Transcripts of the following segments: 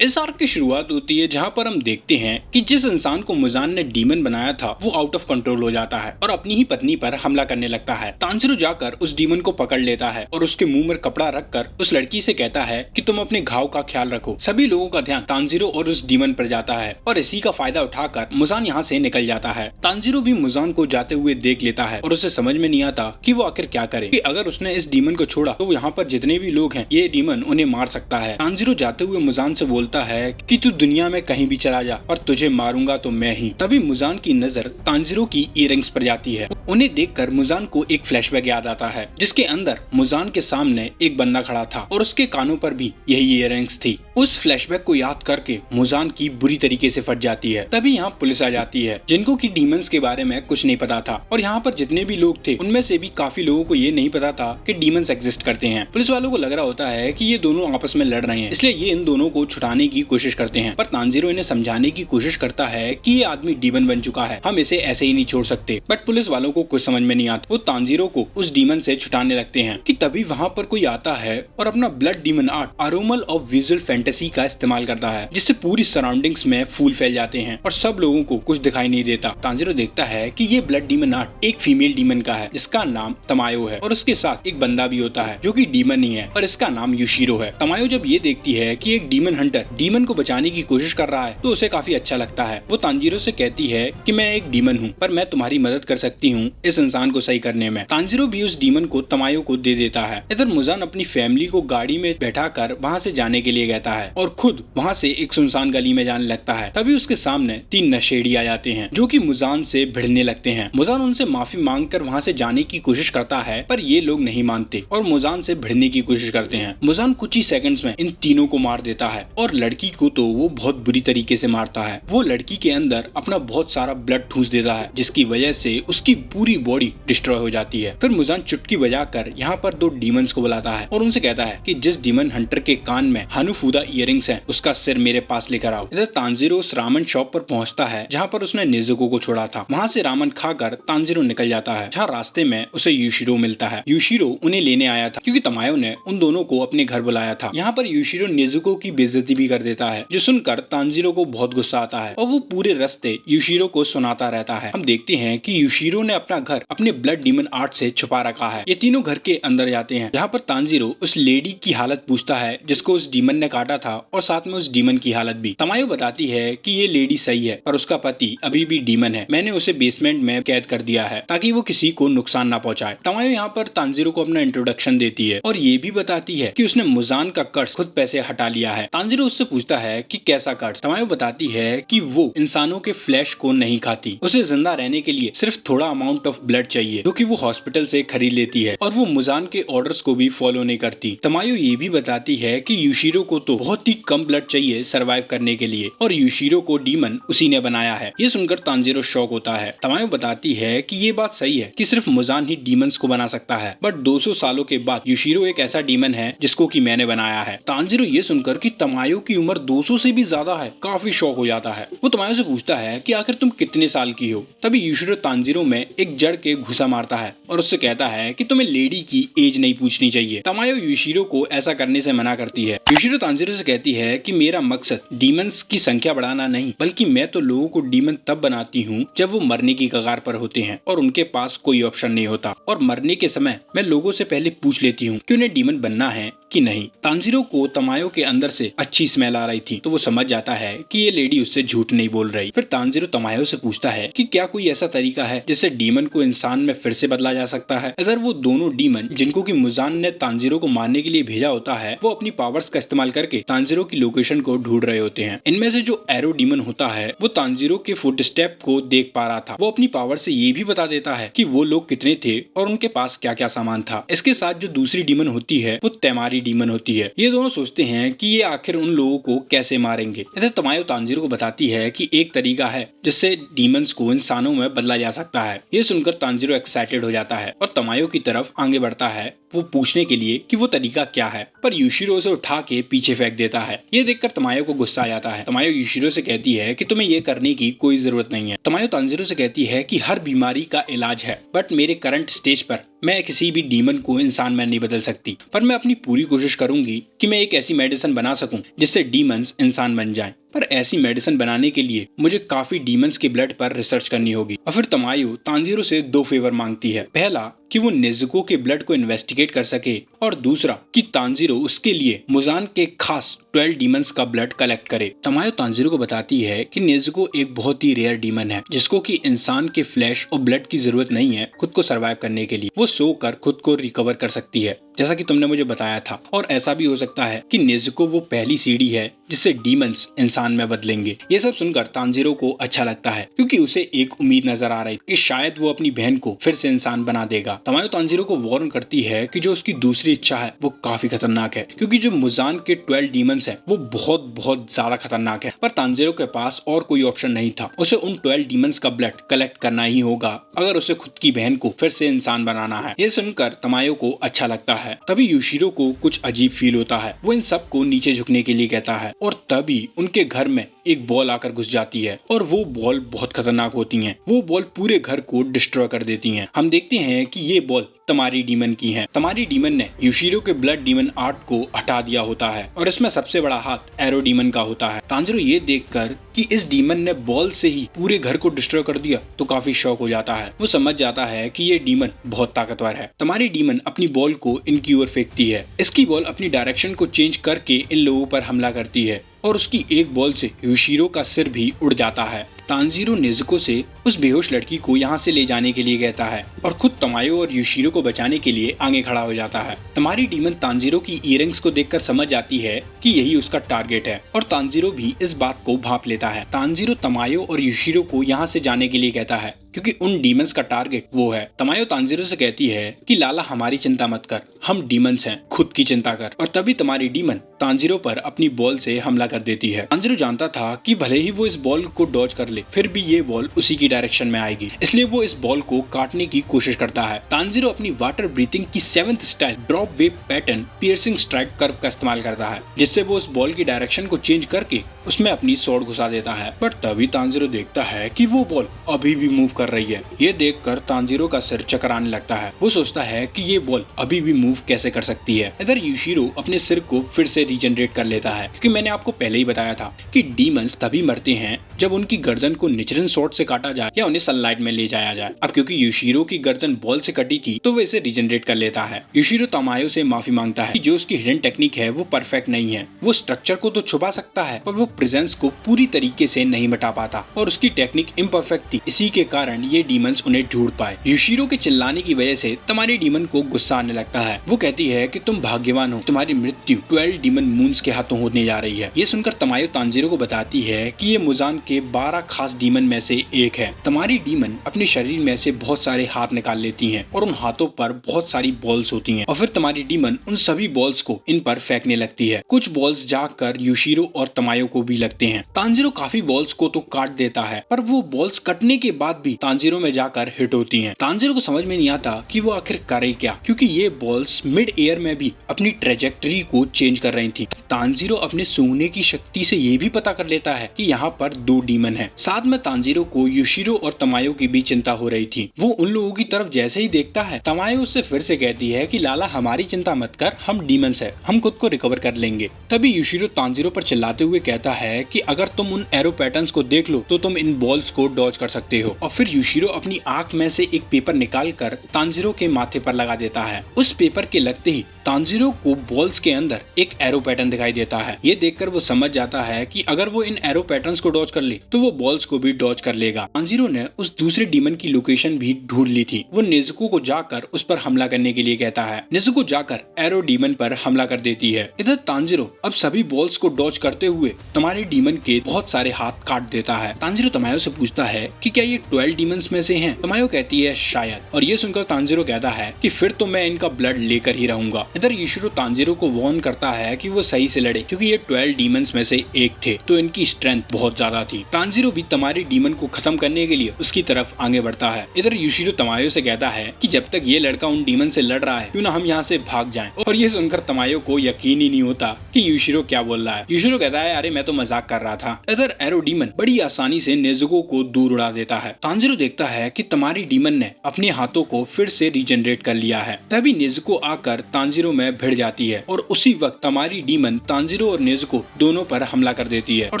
इस आर्क की शुरुआत होती है जहाँ पर हम देखते हैं कि जिस इंसान को मुजान ने डीमन बनाया था वो आउट ऑफ कंट्रोल हो जाता है और अपनी ही पत्नी पर हमला करने लगता है। तांजीरो जाकर उस डीमन को पकड़ लेता है और उसके मुंह में कपड़ा रखकर उस लड़की से कहता है कि तुम अपने घाव का ख्याल रखो। सभी लोगों का ध्यान तांजीरो और उस डीमन पर जाता है और इसी का फायदा उठाकर मुजान यहाँ से निकल जाता है। तांजीरो भी मुजान को जाते हुए देख लेता है और उसे समझ में नहीं आता कि वो आखिर क्या करे, कि अगर उसने इस डीमन को छोड़ा तो यहाँ पर जितने भी लोग हैं ये डीमन उन्हें मार सकता है। तांजीरो जाते हुए मुजान से बोलता है कि तू दुनिया में कहीं भी चला जा और तुझे मारूंगा तो मैं ही। तभी मुजान की नजर तांजीरो की इयररिंग्स पर जाती है। उन्हें देखकर मुजान को एक फ्लैशबैक याद आता है जिसके अंदर मुजान के सामने एक बंदा खड़ा था और उसके कानों पर भी यही इयररिंग्स थी। उस फ्लैशबैक को याद करके मुजान की बुरी तरीके से फट जाती है। तभी यहाँ पुलिस आ जाती है जिनको की डीमंस के बारे में कुछ नहीं पता था और यहाँ पर जितने भी लोग थे उनमें से भी काफी लोगों को ये नहीं पता था कि डीमंस एग्जिस्ट करते हैं। पुलिस वालों को लग रहा होता है कि ये दोनों आपस में लड़ रहे हैं, इसलिए ये इन दोनों को छुड़ाने की कोशिश करते हैं। पर तांजीरो इन्हें समझाने की कोशिश करता है कि ये आदमी डीमन बन चुका है, हम इसे ऐसे ही नहीं छोड़ सकते। बट पुलिस वालों को कुछ समझ में नहीं आता। वो तांजीरो को उस डीमन से छुड़ाने लगते हैं कि तभी वहाँ पर कोई आता है और अपना ब्लड डीमन आर्ट आरोमल ऑफ विजुअल फैंटेसी का इस्तेमाल करता है जिससे पूरी सराउंडिंग्स में फूल फैल जाते हैं और सब लोगों को कुछ दिखाई नहीं देता। तांजीरो देखता है कि ये ब्लड डीमन आर्ट एक फीमेल डीमन का है जिसका नाम तमायो है और उसके साथ एक बंदा भी होता है जो कि डीमन ही है और इसका नाम युशिरो है। तमायो जब ये देखती है कि एक डीमन हंटर डीमन को बचाने की कोशिश कर रहा है तो उसे काफी अच्छा लगता है। वो तांजीरो से कहती है कि मैं एक डीमन हूँ पर मैं तुम्हारी मदद कर सकती हूँ इस इंसान को सही करने में। तांजीरो भी उस डीमन को तमायो को दे देता है। इधर मुजान अपनी फैमिली को गाड़ी में बैठाकर वहाँ से जाने के लिए कहता है और खुद वहाँ से एक सुनसान गली में जाने लगता है। तभी उसके सामने 3 नशेड़ी आ जाते हैं जो कि मुजान से भिड़ने लगते हैं। मुजान उनसे माफी मांगकर वहाँ से जाने की कोशिश करता है पर ये लोग नहीं मानते और मुजान से भिड़ने की कोशिश करते हैं। मुजान कुछ ही सेकंड्स में इन तीनों को मार देता है और लड़की को तो वो बहुत बुरी तरीके से मारता है। वो लड़की के अंदर अपना बहुत सारा ब्लड ठूस देता है जिसकी वजह से उसकी पूरी बॉडी डिस्ट्रॉय हो जाती है। फिर मुजान चुटकी बजाकर यहाँ पर 2 डीमंस को बुलाता है और उनसे कहता है कि जिस डीमन हंटर के कान में हनुफूदा इयररिंग्स है उसका सिर मेरे पास लेकर आओ। इधर तांजीरो उस रामन शॉप पर पहुँचता है जहाँ पर उसने नेजुको को छोड़ा था। वहाँ से रामन खाकर तांजीरो निकल जाता है जहाँ रास्ते में उसे युशिरो मिलता है। युशिरो उन्हें लेने आया था क्योंकि तमायो ने उन दोनों को अपने घर बुलाया था। यहाँ पर युशिरो नेजुको की बेइज्जती भी कर देता है जो सुनकर तांजीरो को बहुत गुस्सा आता है और वो पूरे रास्ते युशिरो को सुनाता रहता है। हम देखते हैं कि युशिरो ने अपना घर अपने ब्लड डीमन आर्ट से छुपा रखा है। ये तीनों घर के अंदर जाते हैं जहाँ पर तांजीरो उस लेडी की हालत पूछता है जिसको उस डीमन ने काटा था और साथ में उस डीमन की हालत भी। तमायो बताती है कि ये लेडी सही है पर उसका पति अभी भी डीमन है, मैंने उसे बेसमेंट में कैद कर दिया है ताकि वो किसी को नुकसान ना पहुंचाए। तमायो यहाँ पर तांजीरो को अपना इंट्रोडक्शन देती है और ये भी बताती है कि उसने मुजान का कर्ज खुद पैसे हटा लिया है। तांजीरो उससे पूछता है कि कैसा कर्ज। तमायो बताती है कि वो इंसानों के फ्लैश को नहीं खाती, उसे जिंदा रहने के लिए सिर्फ थोड़ा अमाउंट ऑफ ब्लड चाहिए जो कि वो हॉस्पिटल से खरीद लेती है और वो मुजान के ऑर्डर्स को भी फॉलो नहीं करती। तमायो ये भी बताती है कि युशिरो को तो बहुत ही कम ब्लड चाहिए सरवाइव करने के लिए और युशिरो को डीमन उसी ने बनाया है। ये सुनकर तांजीरो शॉक होता है। तमायो बताती है कि ये बात सही है कि सिर्फ मुजान ही डीमंस को बना सकता है बट 200 सालों के बाद युशिरो एक ऐसा डीमन है जिसको कि मैंने बनाया है। तांजीरो ये सुनकर कि तमायो की उम्र 200 से भी ज्यादा है काफी शॉक हो जाता है। वो तमायो से पूछता है कि आखिर तुम कितने साल की हो। तभी युशिरो तांजीरो में एक जड़ के घुसा मारता है और उससे कहता है कि तुम्हें लेडी की एज नहीं पूछनी चाहिए। तमायो युशिरो को ऐसा करने से मना करती है। युशिरो तांजीरो से कहती है कि मेरा मकसद डीमंस की संख्या बढ़ाना नहीं बल्कि मैं तो लोगों को डीमन तब बनाती हूँ जब वो मरने की कगार पर होते हैं और उनके पास कोई ऑप्शन नहीं होता और मरने के समय मैं लोगों से पहले पूछ लेती हूँ कि उन्हें डीमन बनना है कि नहीं। तांजीरो को तमायो के अंदर से अच्छी स्मेल आ रही थी तो वो समझ जाता है कि ये लेडी उससे झूठ नहीं बोल रही। फिर तांजीरो तमायो से पूछता है कि क्या कोई ऐसा तरीका है जिससे डीमन को इंसान में फिर से बदला जा सकता है। इधर वो दोनों डीमन जिनको की मुजान ने तांजीरो को मारने के लिए भेजा होता है वो अपनी पावर्स का इस्तेमाल करके तांजीरो की लोकेशन को ढूंढ रहे होते हैं। इनमें से जो एरो डीमन होता है वो तांजीरो के फुटस्टेप को देख पा रहा था। वो अपनी पावर से ये भी बता देता है कि वो लोग कितने थे और उनके पास क्या क्या सामान था। इसके साथ जो दूसरी डीमन होती है वो तेमारी डीमन होती है। ये दोनों सोचते हैं कि ये आखिर उन लोगों को कैसे मारेंगे। इधर तमायो तांजीरो को बताती है कि एक तरीका है जिससे डीमंस को इंसानों में बदला जा सकता है। ये सुनकर तांजीरो एक्साइटेड हो जाता है और तमायो की तरफ आगे बढ़ता है वो पूछने के लिए कि वो तरीका क्या है पर युशिरो उसे उठा के पीछे फेंक देता है। ये देखकर तमायो को गुस्सा आ जाता है। तमायो युशिरो से कहती है कि तुम्हें ये करने की कोई जरूरत नहीं है। तमायो तांजीरो से कहती है कि हर बीमारी का इलाज है बट मेरे करंट स्टेज पर मैं किसी भी डीमन को इंसान में नहीं बदल सकती, पर मैं अपनी पूरी कोशिश करूंगी कि मैं एक ऐसी मेडिसिन बना सकूं जिससे डीमंस इंसान बन जाएं। पर ऐसी मेडिसिन बनाने के लिए मुझे काफी डीमंस के ब्लड पर रिसर्च करनी होगी। और फिर तमायो तांजीरो से 2 फेवर मांगती है। पहला कि वो नेजुको के ब्लड को इन्वेस्टिगेट कर सके, और दूसरा कि तांजीरो उसके लिए मुजान के खास 12 डीमंस का ब्लड कलेक्ट करे। तमायो तांजीरो को बताती है कि नेजुको एक बहुत ही रेयर डीमन है जिसको कि इंसान के फ्लैश और ब्लड की जरूरत नहीं है खुद को सर्वाइव करने के लिए। वो सोकर खुद को रिकवर कर सकती है, जैसा कि तुमने मुझे बताया था। और ऐसा भी हो सकता है कि नेजुको वो पहली सीढ़ी है जिससे डीमंस इंसान में बदलेंगे। ये सब सुनकर तांजीरो को अच्छा लगता है, क्योंकि उसे एक उम्मीद नजर आ रही कि शायद वो अपनी बहन को फिर से इंसान बना देगा। तमायो तांजीरो को वार्न करती है कि जो उसकी दूसरी इच्छा है वो काफी खतरनाक है, क्योंकि जो मुजान के 12 डीमंस है वो बहुत बहुत ज्यादा खतरनाक है। पर तांजीरो के पास और कोई ऑप्शन नहीं था, उसे उन 12 डीमंस का ब्लड कलेक्ट करना ही होगा अगर उसे खुद की बहन को फिर से इंसान बनाना है। ये सुनकर तमायो को अच्छा लगता है। तभी यूशिरो को कुछ अजीब फील होता है। वो इन सब को नीचे झुकने के लिए कहता है, और तभी उनके घर में एक बॉल आकर घुस जाती है, और वो बॉल बहुत खतरनाक होती हैं। वो बॉल पूरे घर को डिस्ट्रॉय कर देती हैं। हम देखते हैं कि ये बॉल तमारी डीमन की है। तमारी डीमन ने यूशिरो के ब्लड डीमन आर्ट को हटा दिया होता है, और इसमें सबसे बड़ा हाथ एरो डीमन का होता है। तांजीरो ये देखकर कि इस डीमन ने बॉल से ही पूरे घर को डिस्ट्रॉय कर दिया तो काफी शॉक हो जाता है। वो समझ जाता है कि ये डीमन बहुत ताकतवर है। तमारी डीमन अपनी बॉल को इनकी ओर फेंकती है। इसकी बॉल अपनी डायरेक्शन को चेंज करके इन लोगों पर हमला करती है, और उसकी एक बॉल से यूशिरो का सिर भी उड़ जाता है। तांजीरो नेजुको से उस बेहोश लड़की को यहाँ से ले जाने के लिए कहता है, और खुद तमायो और यूशिरो को बचाने के लिए आगे खड़ा हो जाता है। तमारी डीमन तांजीरो की इयररिंग्स को देखकर समझ जाती है कि यही उसका टारगेट है, और तांजीरो भी इस बात को भांप लेता है। तांजीरो तमायो और यूशिरो को यहाँ से जाने के लिए कहता है, क्योंकि उन डीमंस का टारगेट वो है। तमायो तांजीरो से कहती है कि लाला हमारी चिंता मत कर, हम डीमंस हैं, खुद की चिंता कर। और तभी तमारी डीमन तांजीरो पर अपनी बॉल से हमला कर देती है। तांजीरो जानता था कि भले ही वो इस बॉल को डॉज कर ले, फिर भी ये बॉल उसी की डायरेक्शन में आएगी, इसलिए वो इस बॉल को काटने की कोशिश करता है। तांजीरो अपनी वाटर ब्रीथिंग की 7th style drop wave pattern piercing strike curve का इस्तेमाल करता है, जिससे वो उस बॉल की डायरेक्शन को चेंज करके उसमें अपनी स्वॉर्ड घुसा देता है। बट तभी तांजीरो देखता है कि वो बॉल अभी भी मूव कर रही है। ये देखकर तांजीरो का सिर चकराने लगता है। वो सोचता है कि ये बॉल अभी भी मूव कैसे कर सकती है। इधर यूशिरो अपने सिर को फिर से रीजनरेट कर लेता है, क्योंकि मैंने आपको पहले ही बताया था कि डीमंस तभी मरते हैं जब उनकी गर्दन को नेचुरल स्वॉर्ड से काटा जाए या उन्हें सनलाइट में ले जाया जाए। अब क्योंकि यूशिरो की गर्दन बॉल से कटी थी तो वो इसे रीजनरेट कर लेता है। यूशिरो तमायो से माफी मांगता है कि जो उसकी हिडन टेक्निक है वो परफेक्ट नहीं है। वो स्ट्रक्चर को तो छुपा सकता है, पर वो प्रेजेंस को पूरी तरीके से नहीं मिटा पाता, और उसकी टेक्निक इम्परफेक्ट थी। इसी के कारण ये डीमंस उन्हें ढूंढ पाए। यूशिरो के चिल्लाने की वजह से तमारी डीमन को गुस्सा आने लगता है। वो कहती है कि तुम भाग्यवान हो, तुम्हारी मृत्यु 12 डीमन मून्स के हाथों होने जा रही है। ये सुनकर तमायो तांजीरो को बताती है कि ये मुजान के 12 खास डीमन में से एक है। तमारी डीमन अपने शरीर में से बहुत सारे हाथ निकाल लेती हैं, और उन हाथों पर बहुत सारी बॉल्स होती हैं, और फिर तमारी डीमन उन सभी बॉल्स को इन पर फेंकने लगती है। कुछ बॉल्स जाकर यूशिरो और तमायो को भी लगते हैं। तांजीरो काफी बॉल्स को तो काट देता है, पर वो बॉल्स कटने के बाद भी तांजीरो में जाकर हिट होती हैं। तांजीरो को समझ में नहीं आता कि वो आखिर करे क्या, क्योंकि ये बॉल्स मिड एयर में भी अपनी ट्रेजेक्टरी को चेंज कर रही थी। तांजीरो अपने सूंघने की शक्ति से ये भी पता कर लेता है कि यहाँ पर 2 डीमन है। साथ में तांजीरो को यूशिरो और तमायो की भी चिंता हो रही थी। वो उन लोगों की तरफ जैसे ही देखता है, तमायो उससे फिर से कहती है कि लाला हमारी चिंता मत कर, हम डीमंस है, हम खुद को रिकवर कर लेंगे। तभी यूशिरो तांजीरो पर चिल्लाते हुए कहता है कि अगर तुम उन एरो पैटर्न्स को देख लो तो तुम इन बॉल्स को डॉज कर सकते हो। और फिर यूशिरो अपनी आंख में से एक पेपर निकाल कर तांजीरो के माथे पर लगा देता है। उस पेपर के लगते ही तांजीरो को बॉल्स के अंदर एक एरो पैटर्न दिखाई देता है। ये देखकर वो समझ जाता है कि अगर वो इन एरो पैटर्न्स को डॉज कर ले तो वो बॉल्स को भी डॉज कर लेगा। तांजीरो ने उस दूसरे डीमन की लोकेशन भी ढूंढ ली थी। वो नेजुको को जाकर उस पर हमला करने के लिए कहता है। नेजुको जाकर एरो डीमन पर हमला कर देती है। इधर तांजीरो अब सभी बॉल्स को डॉज करते हुए तमारी डीमन के बहुत सारे हाथ काट देता है। तांजीरो तमायो से पूछता है कि क्या ये 12 डीमंस में से हैं? तमायो कहती है शायद, और ये सुनकर तांजीरो कहता है कि फिर तो मैं इनका ब्लड लेकर ही रहूंगा। इधर यूशिरो तांजीरो को वार्न करता है कि वो सही से लड़े, क्योंकि ये 12 डीमंस में से एक थे तो इनकी स्ट्रेंथ बहुत ज्यादा थी। तांजीरो भी तमारी डीमन को खत्म करने के लिए उसकी तरफ आगे बढ़ता है। इधर यूशिरो तमायो से कहता है कि जब तक ये लड़का उन डीमन से लड़ रहा है क्यों ना हम यहाँ से भाग जाएं। और ये सुनकर तमायो को यकीन ही नहीं होता कि यूशिरो क्या बोल रहा है। यूशिरो कहता है अरे मैं तो मजाक कर रहा था। इधर एरो डीमन बड़ी आसानी से नेजुको को दूर उड़ा देता है। तांजीरो तांजीरो देखता है कि तमारी डीमन ने अपने हाथों को फिर से रीजनरेट कर लिया है। तभी नेज़ुको आकर तांजीरो में भिड़ जाती है और उसी वक्त तमारी डीमन तांजीरो और नेज़ुको दोनों पर हमला कर देती है और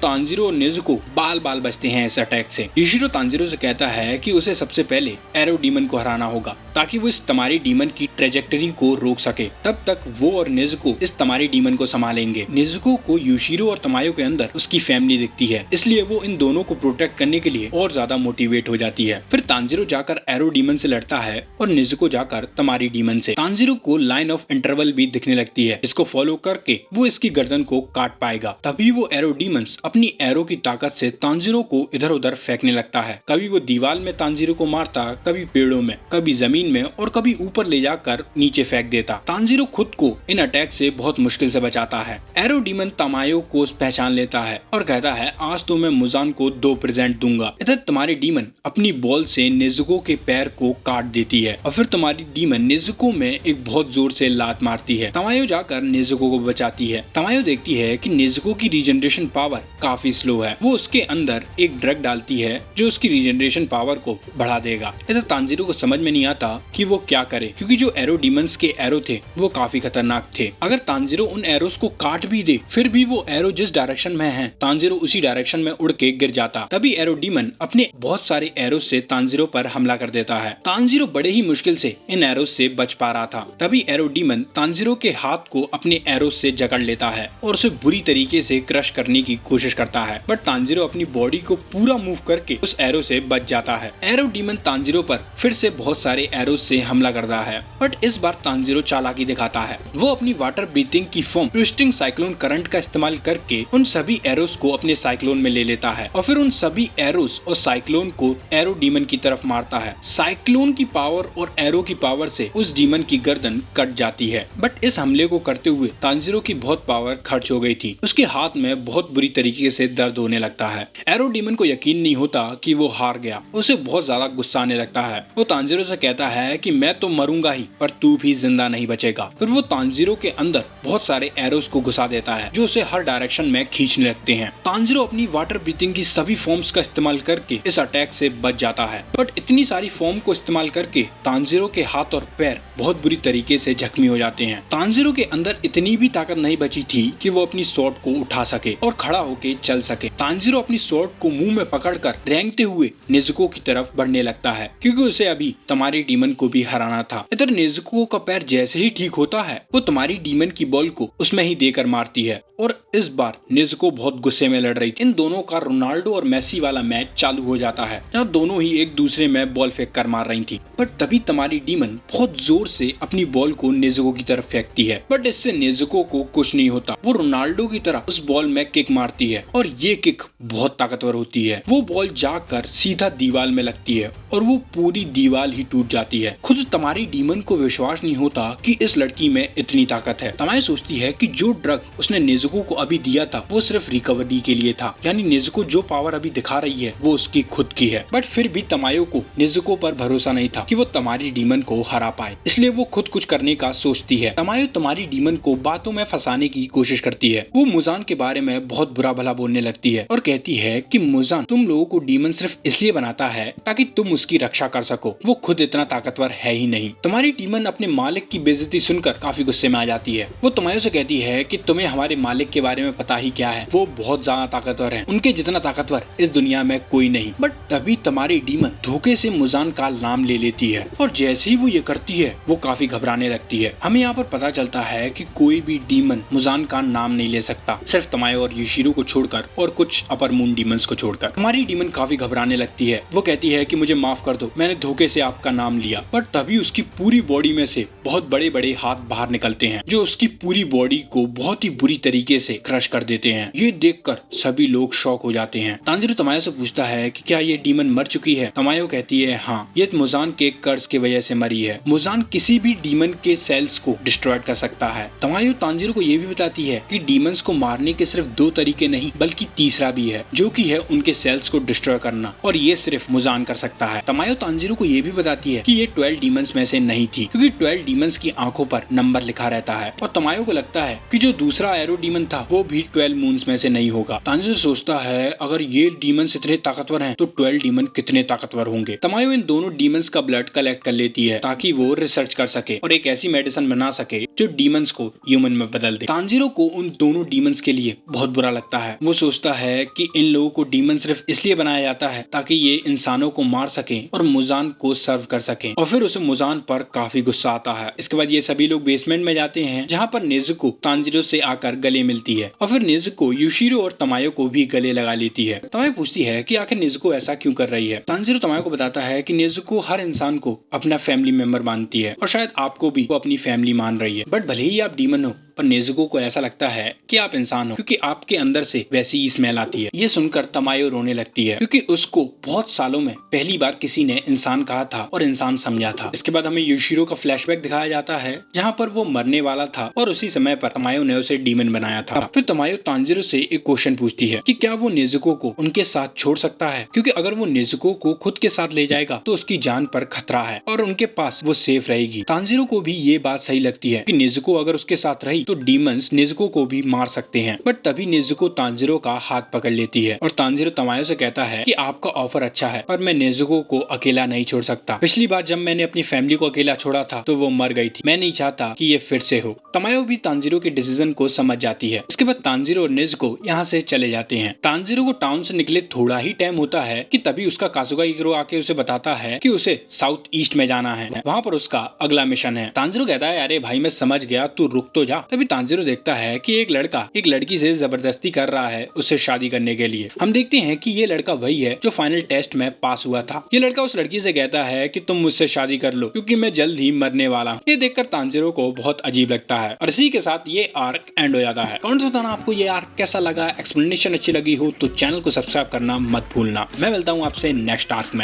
तांजीरो और नेज़ुको बाल बाल बचते हैं इस अटैक से। यूशिरो तांजीरो से कहता है कि उसे सबसे पहले एरो डीमन को हराना होगा ताकि वो इस तमारी डीमन की ट्रेजेक्टरी को रोक सके। तब तक वो और नेज़ुको इस तमारी डीमन को संभालेंगे। नेज़ुको को यूशिरो और तमायो के अंदर उसकी फैमिली दिखती है, इसलिए वो इन दोनों को प्रोटेक्ट करने के लिए और ज्यादा मोटिवेट हो जाती है। फिर तांजीरो जाकर एरो डीमन से लड़ता है और नेज़ुको जाकर तमारी डीमन से। तांजीरो को लाइन ऑफ इंटरवल भी दिखने लगती है, इसको फॉलो करके वो इसकी गर्दन को काट पाएगा। तभी वो एरो डीमंस अपनी एरो की ताकत से तांजीरो को इधर उधर फेंकने लगता है। कभी वो दीवार में तांजीरो को मारता, कभी पेड़ों में, कभी जमीन में और कभी ऊपर ले जाकर नीचे फेंक देता। तांजीरो खुद को इन अटैक से बहुत मुश्किल से बचाता है। एरो डीमन तमायो को पहचान लेता है और कहता है आज तो मैं मुजान को 2 प्रेजेंट दूंगा। इधर तुम्हारी डीमन अपनी बॉल से नेज़ुको के पैर को काट देती है और फिर तुम्हारी डीमन नेज़ुको में एक बहुत जोर से लात मारती है। तमायो जाकर नेज़ुको को बचाती है। तमायो देखती है कि नेज़ुको की रीजनरेशन पावर काफी स्लो है। वो उसके अंदर एक ड्रग डालती है जो उसकी रीजनरेशन पावर को बढ़ा देगा। इधर तांजीरो को समझ में नहीं आता कि वो क्या करे, क्योंकि जो एरो डीमंस के एरो थे वो काफी खतरनाक थे। अगर तांजीरो उन एरोस को काट भी दे फिर भी वो एरो जिस डायरेक्शन में है तांजीरो उसी डायरेक्शन में उड़ के गिर जाता। तभी एरो डीमन अपने बहुत सारे एरोस से तांजीरो पर हमला कर देता है। तांजीरो बड़े ही मुश्किल से इन एरोस से बच पा रहा था। तभी एरो डीमन तांजीरो के हाथ को अपने एरोस से जकड़ लेता है और उसे बुरी तरीके से क्रश करने की कोशिश करता है, बट तांजीरो अपनी बॉडी को पूरा मूव करके उस एरो से बच जाता है। एरो डीमन तांजीरो पर फिर से बहुत सारे एरोस से हमला करता है, बट इस बार तांजीरो चालाकी दिखाता है। वो अपनी वाटर ब्रीथिंग की फॉर्म ट्विस्टिंग साइक्लोन करंट का इस्तेमाल करके उन सभी एरोस को अपने साइक्लोन में ले लेता है और फिर उन सभी एरोस और साइक्लोन को एरो डीमन की तरफ मारता है। साइक्लोन की पावर और एरो की पावर से उस डीमन की गर्दन कट जाती है, बट इस हमले को करते हुए तांजीरो की बहुत पावर खर्च हो गई थी। उसके हाथ में बहुत बुरी तरीके से दर्द होने लगता है। एरो डीमन को यकीन नहीं होता कि वो हार गया। उसे बहुत ज्यादा गुस्सा आने लगता है। वो तांजीरो से कहता है कि मैं तो मरूंगा ही पर तू भी जिंदा नहीं बचेगा। फिर वो तांजीरो के अंदर बहुत सारे एरोस को घुसा देता है जो उसे हर डायरेक्शन में खींचने लगते हैं। तांजीरो अपनी वाटर ब्रीथिंग की सभी फॉर्म्स का इस्तेमाल करके इस अटैक से बच जाता है, बट इतनी सारी फॉर्म को इस्तेमाल करके तांजीरो के हाथ और पैर बहुत बुरी तरीके से जख्मी हो जाते हैं। तांजीरो के अंदर इतनी भी ताकत नहीं बची थी कि वो अपनी स्वॉर्ड को उठा सके और खड़ा होके चल सके। तांजीरो अपनी स्वॉर्ड को मुंह में पकड़कर रेंगते हुए नेज़ुको की तरफ बढ़ने लगता है, क्योंकि उसे अभी तमारी डीमन को भी हराना था। इधर नेज़ुको का पैर जैसे ही ठीक होता है वो तमारी डीमन की बॉल को उसमें ही देकर मारती है और इस बार नेज़ुको बहुत गुस्से में लड़ रही थी। इन दोनों का रोनाल्डो और मेसी वाला मैच चालू हो जाता है जहाँ दोनों ही एक दूसरे में बॉल फेंक कर मार रही थी, बट तभी तमारी डीमन बहुत जोर से अपनी बॉल को नेज़ुको की तरफ फेंकती है, बट इससे नेज़ुको को कुछ नहीं होता। वो रोनाल्डो की तरह उस बॉल में किक मारती है और ये किक बहुत ताकतवर होती है। वो बॉल जाकर सीधा दीवार में लगती है और वो पूरी दीवार ही टूट जाती है। खुद तमारी डीमन को विश्वास नहीं होता कि इस लड़की में इतनी ताकत है। तमाया सोचती है कि जो ड्रग उसने नेज़ुको को अभी दिया था वो सिर्फ रिकवरी के लिए था, यानी नेज़ुको जो पावर अभी दिखा रही है वो उसकी खुद की है। बट फिर भी तमायो को नेज़ुको पर भरोसा नहीं था कि वो तमारी डीमन को हरा पाए, इसलिए वो खुद कुछ करने का सोचती है। तमायो तमारी डीमन को बातों में फंसाने की कोशिश करती है। वो मुजान के बारे में बहुत बुरा भला बोलने लगती है और कहती है कि मुजान तुम लोगों को डीमन सिर्फ इसलिए बनाता है ताकि तुम उसकी रक्षा कर सको, वो खुद इतना ताकतवर है ही नहीं। तुम्हारी डीमन अपने मालिक की बेइज्जती सुनकर काफी गुस्से में आ जाती है। वो तमायो से कहती है कि तुम्हें हमारे मालिक के बारे में पता ही क्या है, वो बहुत ज्यादा ताकतवर है, उनके जितना ताकतवर इस दुनिया में कोई नहीं। बट तभी तुम्हारी डीमन धोखे से मुजान का नाम ले लेती है और जैसे ही वो ये करती है वो काफी घबराने लगती है। हमें यहाँ पर पता चलता है कि कोई भी डीमन मुजान का नाम नहीं ले सकता, सिर्फ तमायो और यूशिरो को छोड़कर और कुछ अपर मून डीमंस को छोड़कर। हमारी डीमन काफी घबराने लगती है। वो कहती है कि मुझे माफ कर दो, मैंने धोखे से आपका नाम लिया। पर तभी उसकी पूरी बॉडी में से बहुत बड़े बड़े हाथ बाहर निकलते हैं जो उसकी पूरी बॉडी को बहुत ही बुरी तरीके से क्रश कर देते हैं। ये देखकर सभी लोग शॉक हो जाते हैं। तांजीरो तमायो से पूछता है कि क्या ये डीमन मर चुकी है? तमायो कहती है हाँ, ये मुजान के कर्ज की वजह से मरी है। मुजान किसी भी डीमन के सेल्स को डिस्ट्रॉय कर सकता है। तमायो तांजीरो को ये भी बताती है कि डीमंस को मारने के सिर्फ 2 तरीके नहीं बल्कि तीसरा भी है, जो कि है उनके सेल्स को डिस्ट्रॉय करना, और ये सिर्फ मुजान कर सकता है। है। तमायो तांजीरो को ये भी बताती है कि ये 12 डीमंस में से नहीं थी, क्योंकि 12 डीमंस की आंखों पर नंबर लिखा रहता है। और तमायो को लगता है कि जो दूसरा एरो डीमन था वो भी 12 मून्स में से नहीं होगा। तांजीरो सोचता है अगर ये डीमंस इतने ताकतवर हैं तो 12 डीमन कितने ताकतवर होंगे। तमायो इन दोनों डीमंस का ब्लड कलेक्ट कर लेती है ताकि वो रिसर्च कर सके और एक ऐसी मेडिसिन बना सके जो डीमंस को ह्यूमन में बदल दे। तांजीरो को उन दोनों डीमंस के लिए बहुत बुरा लगता है। वो सोचता है कि इन लोगों को डीमन सिर्फ इसलिए बनाया जाता है ताकि ये इंसानों को मार सके और मुजान को सर्व कर सके। और फिर उसे मुजान पर काफी गुस्सा आता है। इसके बाद ये सभी लोग बेसमेंट में जाते हैं जहाँ पर नेजुको तांजीरो से आकर गले मिलती है और फिर नेजुको यूशिरो और तमायो को भी गले लगा लेती है। तमायो पूछती है कि आखिर नेजुको ऐसा क्यों कर रही है। तांजीरो तमायो को बताता है कि नेजुको हर इंसान को अपना फैमिली मेंबर मानती है और शायद आपको भी वो अपनी फैमिली मान रही है, बट भले ही आप डीमन हो पर नेजुको को ऐसा लगता है कि आप इंसान हो क्योंकि आपके अंदर से वैसी ही स्मेल आती है। ये सुनकर तमायो रोने लगती है क्योंकि उसको बहुत सालों में पहली बार किसी ने इंसान कहा था और इंसान समझा था। इसके बाद हमें यूशिरो का फ्लैशबैक दिखाया जाता है जहाँ पर वो मरने वाला था और उसी समय पर तमायो ने उसे डीमन बनाया था। फिर तमायो तांजीरो से एक क्वेश्चन पूछती है कि क्या वो नेजुको को उनके साथ छोड़ सकता है, क्योंकि अगर वो नेजुको को खुद के साथ ले जाएगा तो उसकी जान पर खतरा है और उनके पास वो सेफ रहेगी। तांजीरो को भी ये बात सही लगती है कि नेजुको अगर उसके साथ रही तो डीमंस नेजुको को भी मार सकते हैं, बट तभी नेजुको तांजीरो का हाथ पकड़ लेती है और तांजीरो तमायो से कहता है कि आपका ऑफर अच्छा है पर मैं नेजुको को अकेला नहीं छोड़ सकता। पिछली बार जब मैंने अपनी फैमिली को अकेला छोड़ा था तो वो मर गई थी, मैं नहीं चाहता कि ये फिर से हो। तमायो भी तांजीरो के डिसीजन को समझ जाती है। इसके बाद तांजीरो और नेजुको यहाँ से चले जाते हैं। तांजीरो को टाउन से निकले थोड़ा ही टाइम होता है कि तभी उसका काजुगा इकरो आके उसे बताता है कि उसे साउथ ईस्ट में जाना है, वहाँ पर उसका अगला मिशन है। तांजीरो कहता है अरे भाई मैं समझ गया, तू रुक तो जा। तभी तांजीरो देखता है कि एक लड़का एक लड़की से जबरदस्ती कर रहा है उससे शादी करने के लिए। हम देखते हैं कि ये लड़का वही है जो फाइनल टेस्ट में पास हुआ था। ये लड़का उस लड़की से कहता है कि तुम मुझसे शादी कर लो क्योंकि मैं जल्द ही मरने वाला हूँ। ये देखकर तांजीरो को बहुत अजीब लगता है और इसी के साथ ये आर्क एंड हो जाता है। कमेंट्स में बताना आपको ये आर्क कैसा लगा, एक्सप्लेनेशन अच्छी लगी हो तो चैनल को सब्सक्राइब करना मत भूलना। मैं मिलता हूँ आपसे नेक्स्ट आर्क में।